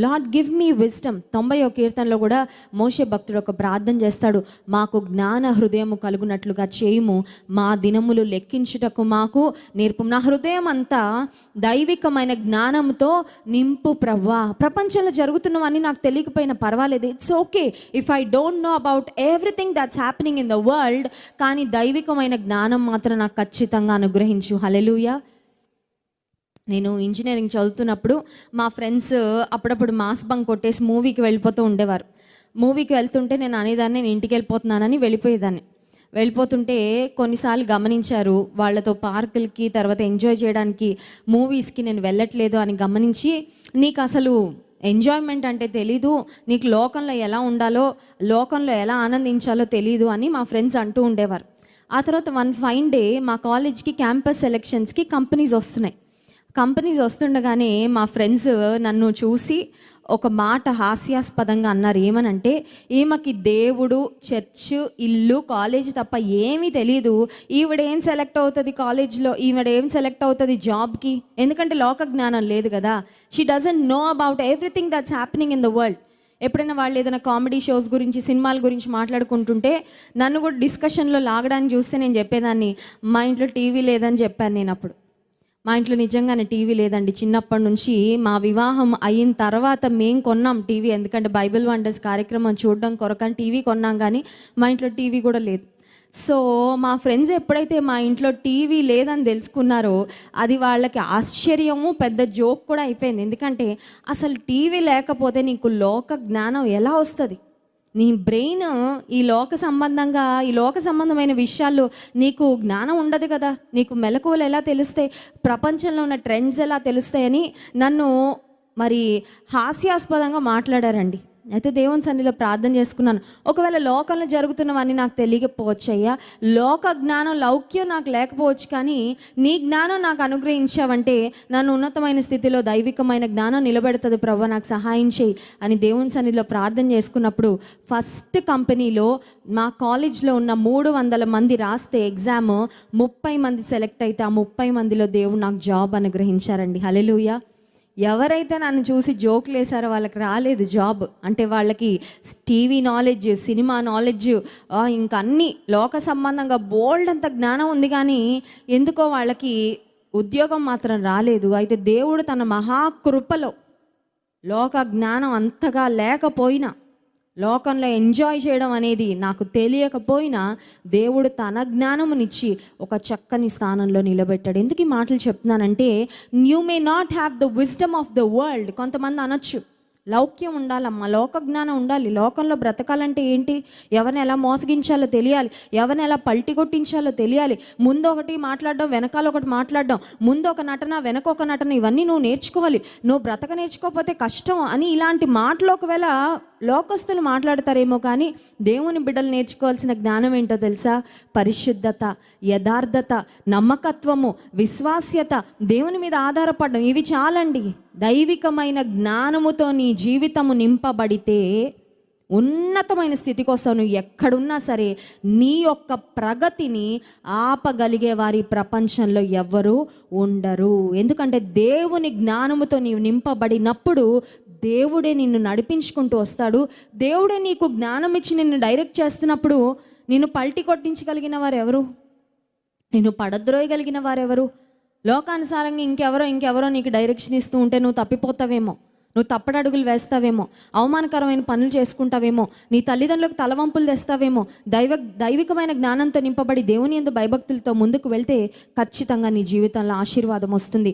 Lord give me wisdom. 90వ కీర్తనలో కూడా మోషే భక్తుడు ఒక ప్రార్థన చేస్తాడు, మాకు జ్ఞాన హృదయము కలుగునట్లుగా చేయుము, మా దినములు లెక్కించుటకు మాకు నేర్పు. నా హృదయం అంతా దైవికమైన జ్ఞానంతో నింపు ప్రవ్వా. ప్రపంచంలో జరుగుతున్నవన్నీ నాకు తెలియకపోయినా పర్వాలేదు, it's okay if I don't know about everything that's happening in the world, కానీ దైవికమైన జ్ఞానం మాత్రం నాకు ఖచ్చితంగా అనుగ్రహించు. హల్లెలూయా. నేను ఇంజనీరింగ్ చదువుతున్నప్పుడు మా ఫ్రెండ్స్ అప్పుడప్పుడు మాస్ బంక్ కొట్టేసి మూవీకి వెళ్ళిపోతూ ఉండేవారు. మూవీకి వెళ్తుంటే నేను అనేదాన్ని నేను ఇంటికి వెళ్ళిపోతున్నానని వెళ్ళిపోయేదాన్ని. వెళ్ళిపోతుంటే కొన్నిసార్లు గమనించారు, వాళ్ళతో పార్కులకి తర్వాత ఎంజాయ్ చేయడానికి మూవీస్కి నేను వెళ్ళట్లేదు అని గమనించి, నీకు అసలు ఎంజాయ్మెంట్ అంటే తెలీదు, నీకు లోకంలో ఎలా ఉండాలో లోకంలో ఎలా ఆనందించాలో తెలీదు అని మా ఫ్రెండ్స్ అంటూ ఉండేవారు. ఆ తర్వాత వన్ ఫైన్ డే మా కాలేజ్కి క్యాంపస్ సెలెక్షన్స్కి కంపెనీస్ వస్తుండగానే మా ఫ్రెండ్స్ నన్ను చూసి ఒక మాట హాస్యాస్పదంగా అన్నారు. ఏమనంటే, ఈమెకి దేవుడు, చర్చ్, ఇల్లు, కాలేజ్ తప్ప ఏమీ తెలియదు, ఈవిడేం సెలెక్ట్ అవుతుంది కాలేజ్లో, ఈవిడేం సెలెక్ట్ అవుతుంది జాబ్కి, ఎందుకంటే లోక జ్ఞానం లేదు కదా. She doesn't know about everything that's happening in the world. ఎప్పుడైనా వాళ్ళు ఏదైనా కామెడీ షోస్ గురించి, సినిమాల గురించి మాట్లాడుకుంటుంటే నన్ను కూడా డిస్కషన్లో లాగడానికి చూస్తే నేను చెప్పేదాన్ని, మా ఇంట్లో టీవీ లేదని చెప్పాను. నేను అప్పుడు మా ఇంట్లో నిజంగానే టీవీ లేదండి. చిన్నప్పటి నుంచి మా వివాహం అయిన తర్వాత మేము కొన్నాం టీవీ, ఎందుకంటే బైబిల్ వండర్స్ కార్యక్రమం చూడడం కొరకని టీవీ కొన్నాం, కానీ మా ఇంట్లో టీవీ కూడా లేదు. సో మా ఫ్రెండ్స్ ఎప్పుడైతే మా ఇంట్లో టీవీ లేదని తెలుసుకున్నారో అది వాళ్ళకి ఆశ్చర్యము, పెద్ద జోక్ కూడా అయిపోయింది. ఎందుకంటే అసలు టీవీ లేకపోతే నీకు లోక జ్ఞానం ఎలా వస్తుంది? నీ బ్రెయిన్ ఈ లోక సంబంధమైన విషయాల్లో నీకు జ్ఞానం ఉండదు కదా. నీకు మెలకువలు ఎలా తెలుస్తాయి, ప్రపంచంలో ఉన్న ట్రెండ్స్ ఎలా తెలుస్తాయని నన్ను మరి హాస్యాస్పదంగా మాట్లాడారండి. అయితే దేవుని సన్నిధిలో ప్రార్థన చేసుకున్నాను, ఒకవేళ లోకంలో జరుగుతున్నవన్నీ నాకు తెలియకపోవచ్చు అయ్యా, లోక జ్ఞానం, లౌక్యం నాకు లేకపోవచ్చు, కానీ నీ జ్ఞానం నాకు అనుగ్రహించావంటే నన్ను ఉన్నతమైన స్థితిలో దైవికమైన జ్ఞానం నిలబెడుతుంది ప్రభువా, నాకు సహాయం చేయి అని దేవుని సన్నిధిలో ప్రార్థన చేసుకున్నప్పుడు, ఫస్ట్ కంపెనీలో మా కాలేజ్లో ఉన్న 300 మంది రాస్తే ఎగ్జామ్ 30 మంది సెలెక్ట్ అయితే ఆ 30 మందిలో దేవుడు నాకు జాబ్ అనుగ్రహించారండి. హల్లెలూయా. ఎవరైతే నన్ను చూసి జోకులు వేసారో వాళ్ళకి రాలేదు జాబ్. అంటే వాళ్ళకి టీవీ నాలెడ్జ్, సినిమా నాలెడ్జ్, ఇంకా అన్ని లోక సంబంధంగా బోల్డ్ అంత జ్ఞానం ఉంది, కానీ ఎందుకో వాళ్ళకి ఉద్యోగం మాత్రం రాలేదు. అయితే దేవుడు తన మహాకృపలో లోక జ్ఞానం అంతగా లేకపోయినా, లోకంలో ఎంజాయ్ చేయడం అనేది నాకు తెలియకపోయినా, దేవుడు తన జ్ఞానమునిచ్చి ఒక చక్కని స్థానంలో నిలబెట్టాడు. ఎందుకు ఈ మాటలు చెప్తున్నానంటే, you may not have the wisdom of the world. కొంతమంది అనొచ్చు, లౌక్యం ఉండాలమ్మా, లోక జ్ఞానం ఉండాలి, లోకంలో బ్రతకాలంటే ఏంటి, ఎవరిని ఎలా మోసగించాలో తెలియాలి, ఎవరిని ఎలా పల్టి కొట్టించాలో తెలియాలి, ముందు ఒకటి మాట్లాడడం, వెనకాల ఒకటి మాట్లాడడం, ముందు ఒక నటన, వెనక ఒక నటన, ఇవన్నీ నువ్వు నేర్చుకోవాలి, నువ్వు బ్రతక నేర్చుకోకపోతే కష్టం అని ఇలాంటి మాటలు ఒకవేళ లోకస్తులు మాట్లాడతారేమో, కానీ దేవుని బిడ్డలు నేర్చుకోవాల్సిన జ్ఞానం ఏంటో తెలుసా? పరిశుద్ధత, యథార్థత, నమ్మకత్వము, విశ్వాస్యత, దేవుని మీద ఆధారపడడం, ఇవి చాలండి. దైవికమైన జ్ఞానముతో నీ జీవితము నింపబడితే ఉన్నతమైన స్థితికి వస్తావు. నువ్వు ఎక్కడున్నా సరే నీ యొక్క ప్రగతిని ఆపగలిగే వారి ప్రపంచంలో ఎవ్వరూ ఉండరు. ఎందుకంటే దేవుని జ్ఞానముతో నీవు నింపబడినప్పుడు దేవుడే నిన్ను నడిపించుకుంటూ వస్తాడు. దేవుడే నీకు జ్ఞానం ఇచ్చి నిన్ను డైరెక్ట్ చేస్తున్నప్పుడు నిన్ను పల్టి కొట్టించగలిగిన వారు ఎవరు? నిన్ను పడద్రోయగలిగిన వారెవరు? లోకానుసారంగా ఇంకెవరో నీకు డైరెక్షన్ ఇస్తూ ఉంటే నువ్వు తప్పిపోతావేమో, నువ్వు తప్పడడుగులు వేస్తావేమో, అవమానకరమైన పనులు చేసుకుంటావేమో, నీ తల్లిదండ్రులకు తలవంపులు తెస్తావేమో. దైవికమైన జ్ఞానంతో నింపబడి దేవుని యందు భయభక్తులతో ముందుకు వెళ్తే ఖచ్చితంగా నీ జీవితంలో ఆశీర్వాదం వస్తుంది.